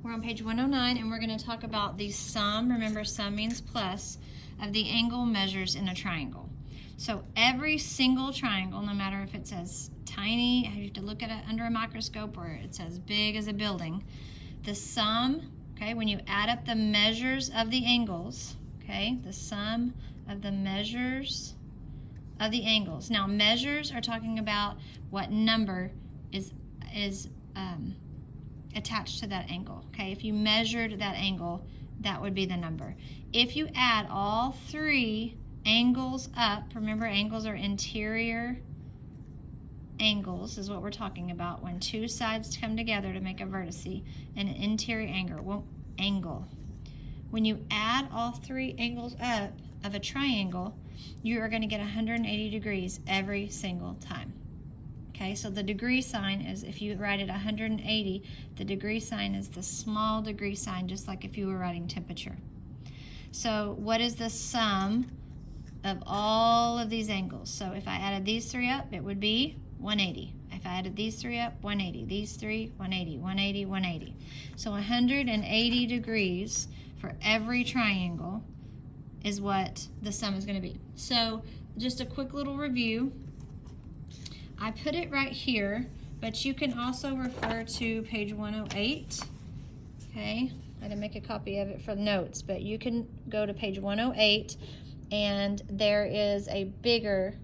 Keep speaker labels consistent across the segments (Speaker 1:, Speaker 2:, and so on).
Speaker 1: We're on page 109, and we're going to talk about the sum, remember sum means plus, of the angle measures in a triangle. So every single triangle, no matter if it's as tiny, you have to look at it under a microscope, or it's as big as a building, the sum, okay, when you add up the measures of the angles, okay, the sum of the measures of the angles. Now measures are talking about what number is attached to that angle. Okay, if you measured that angle, that would be the number. If you add all three angles up, remember angles are interior angles is what we're talking about when two sides come together to make a vertex, an interior angle. When you add all three angles up of a triangle, you are going to get 180 degrees every single time. Okay, so the degree sign is, if you write it 180, the degree sign is the small degree sign, just like if you were writing temperature. So what is the sum of all of these angles? So if I added these three up, it would be 180. If I added these three up, 180. These three, 180, 180, 180. So 180 degrees for every triangle is what the sum is going to be. So just a quick little review. I put it right here, but you can also refer to page 108. Okay, I didn't make a copy of it for notes, but you can go to page 108, and there is a bigger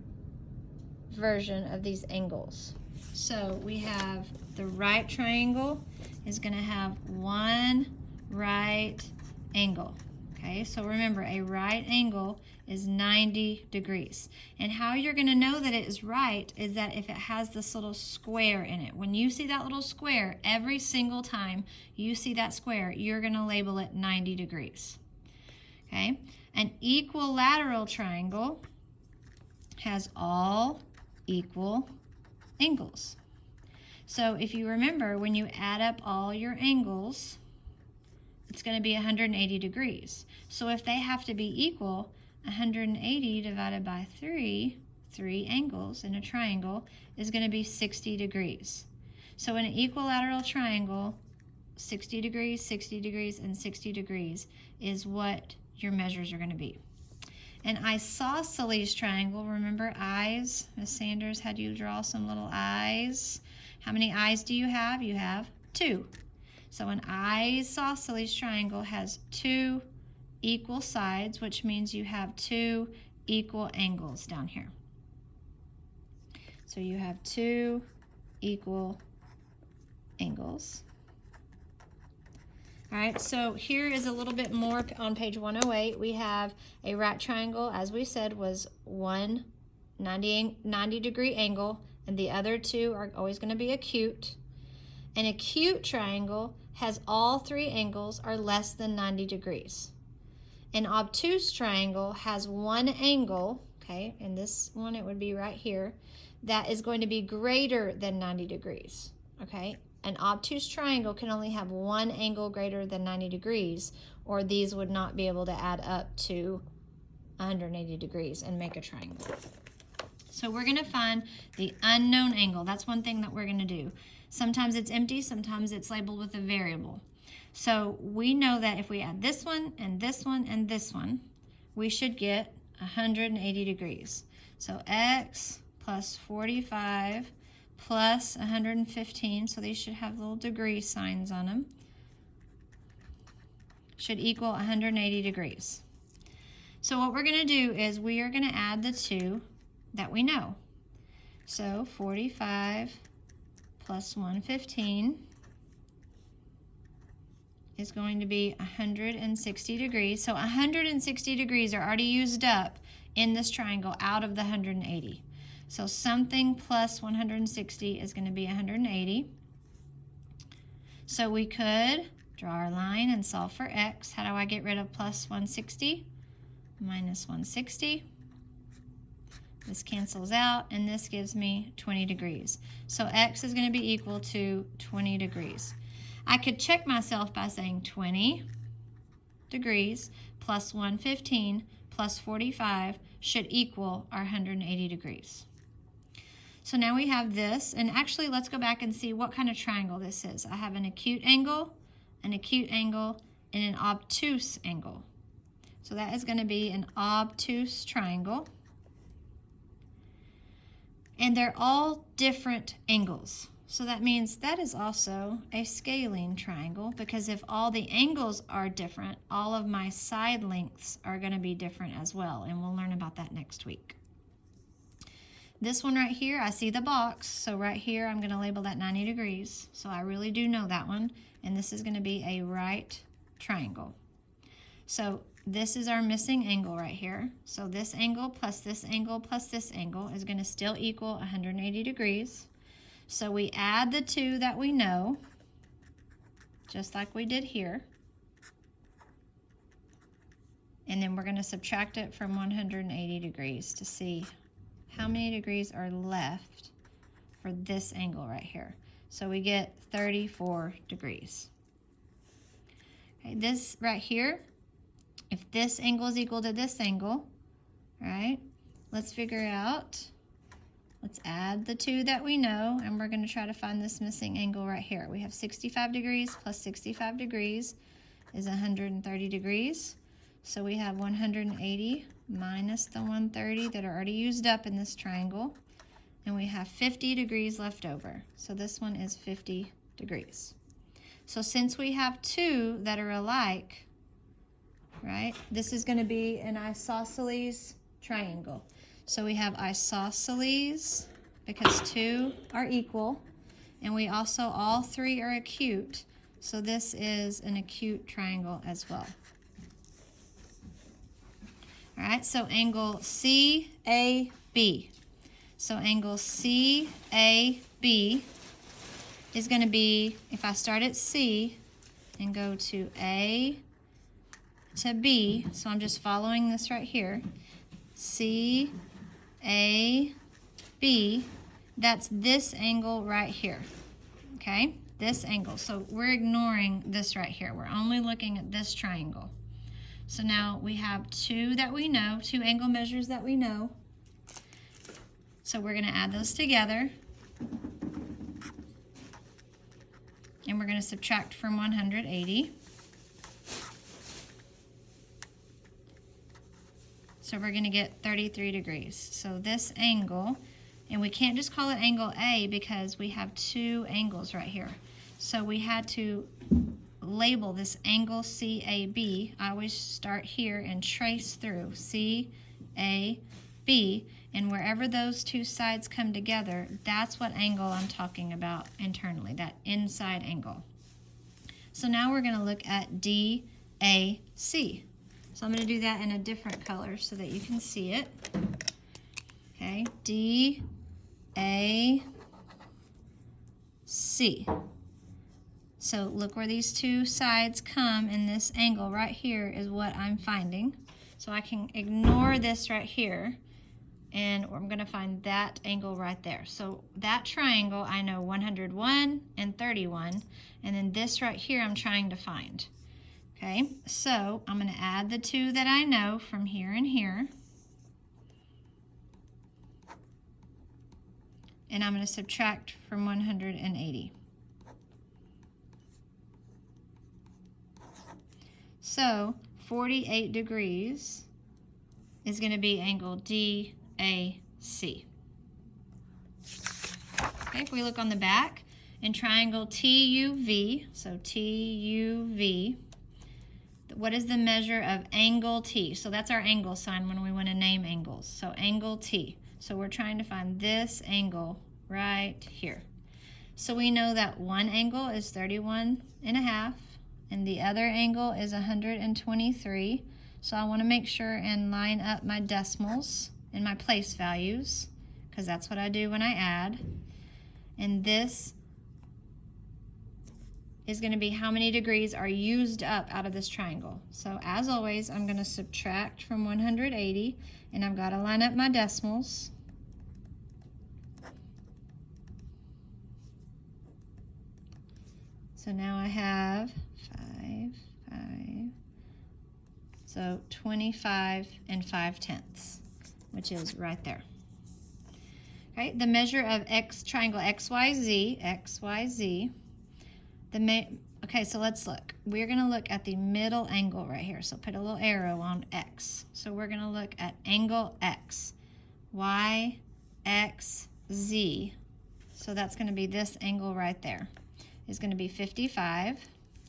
Speaker 1: version of these angles. So we have the right triangle is going to have one right angle. Okay, so remember, a right angle is 90 degrees. And how you're going to know that it is right is that if it has this little square in it. When you see that little square, every single time you see that square, you're going to label it 90 degrees. Okay, an equilateral triangle has all equal angles. So if you remember, when you add up all your angles, it's going to be 180 degrees. So if they have to be equal, 180 divided by 3 angles in a triangle is going to be 60 degrees. So in an equilateral triangle, 60 degrees, 60 degrees, and 60 degrees is what your measures are going to be. An isosceles triangle, remember eyes? Ms. Sanders had you draw some little eyes. How many eyes do you have? You have 2. So an isosceles triangle has 2 equal sides, which means you have 2 equal angles down here. So you have 2 equal angles. All right, so here is a little bit more on page 108. We have a right triangle, as we said, was one 90 degree angle, and the other 2 are always going to be acute. An acute triangle has all 3 angles are less than 90 degrees. An obtuse triangle has one angle, okay, and this one it would be right here, that is going to be greater than 90 degrees, okay? An obtuse triangle can only have one angle greater than 90 degrees, or these would not be able to add up to 180 degrees and make a triangle. So we're going to find the unknown angle. That's one thing that we're going to do. Sometimes it's empty, sometimes it's labeled with a variable. So we know that if we add this one and this one and this one, we should get 180 degrees. So x plus 45 plus 115, so these should have little degree signs on them, should equal 180 degrees. So what we're going to do is we are going to add the 2 that we know. So 45 plus 115 is going to be 160 degrees. So 160 degrees are already used up in this triangle out of the 180. So something plus 160 is going to be 180. So we could draw our line and solve for x. How do I get rid of plus 160? Minus 160. This cancels out, and this gives me 20 degrees. So x is going to be equal to 20 degrees. I could check myself by saying 20 degrees plus 115 plus 45 should equal our 180 degrees. So now we have this, and actually let's go back and see what kind of triangle this is. I have an acute angle, an acute angle, and an obtuse angle. So that is going to be an obtuse triangle. And they're all different angles. So that means that is also a scalene triangle, because if all the angles are different, all of my side lengths are going to be different as well, and we'll learn about that next week. This one right here, I see the box, so right here I'm going to label that 90 degrees. So I really do know that one, and this is going to be a right triangle. So this is our missing angle right here. So this angle plus this angle plus this angle is going to still equal 180 degrees. So we add the two that we know, just like we did here. And then we're going to subtract it from 180 degrees to see how many degrees are left for this angle right here. So we get 34 degrees. Okay, this right here, if this angle is equal to this angle, right, let's figure out, let's add the two that we know, and we're going to try to find this missing angle right here. We have 65 degrees plus 65 degrees is 130 degrees. So we have 180 minus the 130 that are already used up in this triangle, and we have 50 degrees left over. So this one is 50 degrees. So since we have two that are alike, right, this is going to be an isosceles triangle. So we have isosceles because two are equal, and we also, all three are acute. So this is an acute triangle as well. All right, so angle CAB. So angle CAB is going to be, if I start at C and go to A to B, so I'm just following this right here, CAB, that's this angle right here, okay? This angle. So we're ignoring this right here. We're only looking at this triangle. So now we have two that we know, two angle measures that we know. So we're going to add those together. And we're going to subtract from 180. So we're going to get 33 degrees. So this angle, and we can't just call it angle A because we have two angles right here. So we had to label this angle CAB. I always start here and trace through CAB, and wherever those two sides come together, that's what angle I'm talking about internally, that inside angle. So now we're going to look at DAC. So I'm going to do that in a different color so that you can see it. Okay, DAC. So look where these two sides come, and this angle right here is what I'm finding. So I can ignore this right here, and I'm going to find that angle right there. So that triangle, I know 101 and 31, and then this right here I'm trying to find. Okay, so I'm going to add the two that I know from here and here. And I'm going to subtract from 180. So 48 degrees is going to be angle DAC. Okay, if we look on the back, in triangle TUV, so TUV, what is the measure of angle T? So that's our angle sign when we want to name angles. So angle T. So we're trying to find this angle right here. So we know that one angle is 31.5. and the other angle is 123. So I want to make sure and line up my decimals and my place values, because that's what I do when I add. And this is going to be how many degrees are used up out of this triangle. So as always, I'm going to subtract from 180, and I've got to line up my decimals. So now I have 5, so 25 and 5/10, which is right there. Right, the measure of triangle XYZ, Okay, so let's look. We're going to look at the middle angle right here. So put a little arrow on X. So we're going to look at angle X. Y, X, Z. So that's going to be this angle right there. It's going to be 55.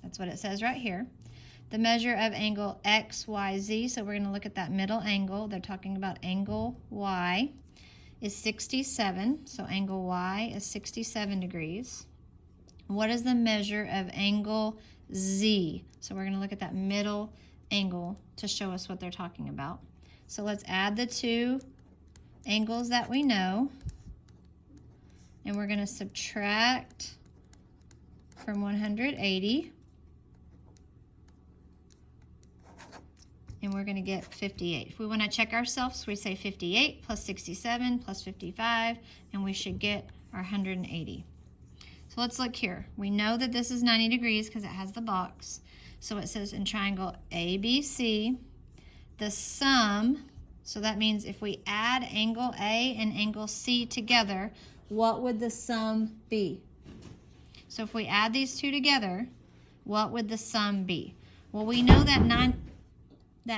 Speaker 1: That's what it says right here. The measure of angle XYZ, so we're going to look at that middle angle. They're talking about angle Y, is 67. So angle Y is 67 degrees. What is the measure of angle Z? So we're going to look at that middle angle to show us what they're talking about. So let's add the two angles that we know. And we're going to subtract from 180. And we're going to get 58. If we want to check ourselves, we say 58 plus 67 plus 55, and we should get our 180. So let's look here. We know that this is 90 degrees because it has the box. So it says in triangle ABC, the sum, so that means if we add angle A and angle C together, what would the sum be? So if we add these two together, what would the sum be? Well, we know that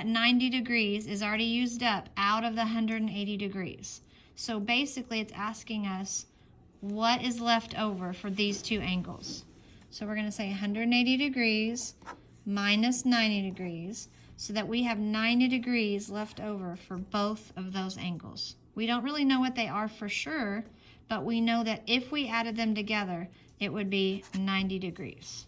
Speaker 1: 90 degrees is already used up out of the 180 degrees. So basically it's asking us what is left over for these two angles. So we're going to say 180 degrees minus 90 degrees so that we have 90 degrees left over for both of those angles. We don't really know what they are for sure, but we know that if we added them together, it would be 90 degrees.